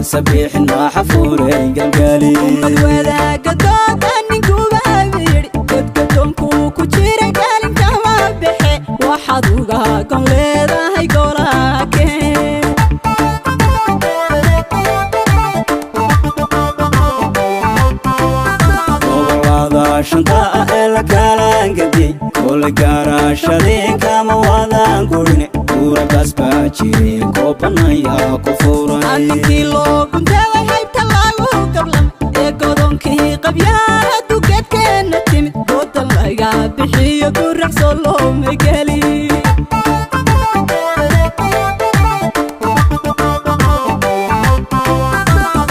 سبيح ما حفوري قلقالي وذا قدوك أنكو بابيري قد قدونكو كتيري قالين كما بحي وحدوغا قم ليدا هاي قولاكي والله شنطاء إلا كالان قدي كل قارا شديك موادان قرني كورا باسباجي كوبانا يا كفوري أنكي لو كنت وحيب تلاغو قبلا إيقودونكي قبيانا دوكت كينا تيمت قوت الليقا بحي قرح صلو مقالي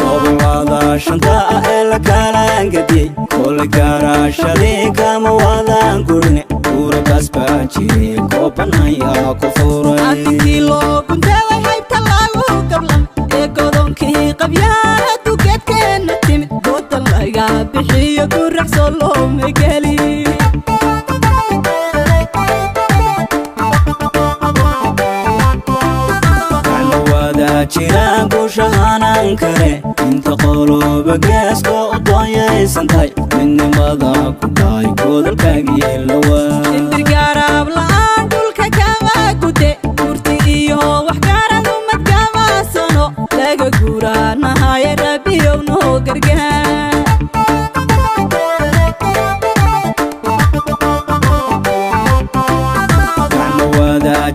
والله شنطاء إلا كالان قدي كل قارا شديك موادان قرني كورا باسباجي كوبانا يا كفوري أنكي لو كنت وحيب تلاغو قبلا إيقودونكي قبيانا دوكت كينا تيمت قوت الليقا بحي قرح صلو مقالي jiraan guushahaanaan kare inta qoloba geeska u dooyaysantahay midnimada ku dhaay godolkaagii lawaa indirgaaraab la'aan dhulka kama gude gurti iyo wax gaarad umad kama sano laga guuraanahaye rabbiyow noo gargaar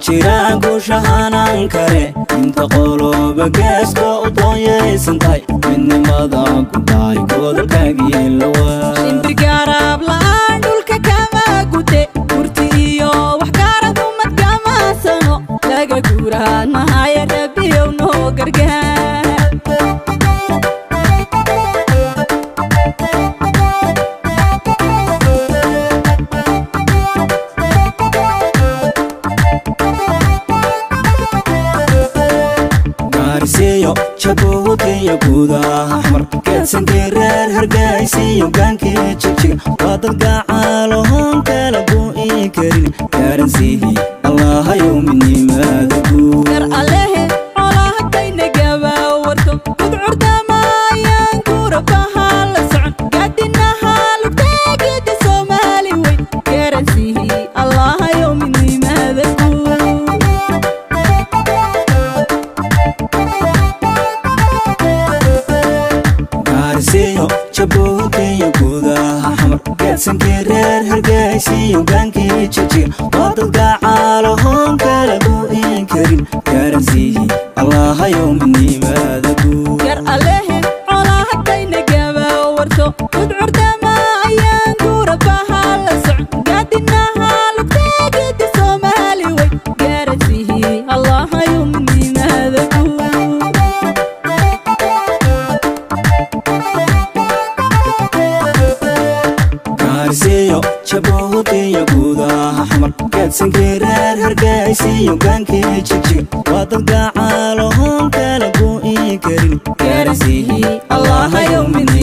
jiraan guushahaanaan kare inta qoloba geeska u dooyaysantahay midnimada ku dhaay godolkaagii lawaa indirgaaraab la'aan dhulka kama gude gurti iyo wax gaarad umad kama sano laga guuraanahaye rabbiyow noo gargaar jabuutiya guudaha xmar geedsankii reer hargaysiyo gaankii jigjiga waa dad gacaalohoon kala gu'i karin gaaransiihi allahayow midnimaada guud gar alehe xoolahadayna gabaa warto gudcurdamaayaan guurabaha la socon gaadinaha lugteegida soomaali weyn gaaransiihi allahayow midnimaada guud jabuutiya guudaha xmar geedsankii reer hargaysiyo gaankii jigjiga waa dad gacaalohoon kala gu'i karin gaaransiihi allahayow midnimaada guud gar alehe xoolahadayna gabaa warto gudcurdamaayaan guurabaha la socon gaadinaha lugteegida soomaali weyn gaaransiihi allahayow midnimaada guud jabuutiya guudaha xmar geedsankii reer hargaysiyo gaankii jigjiga waa dad gacaalohoon kala gu'i karin gaaransiihi allahayow midnimaada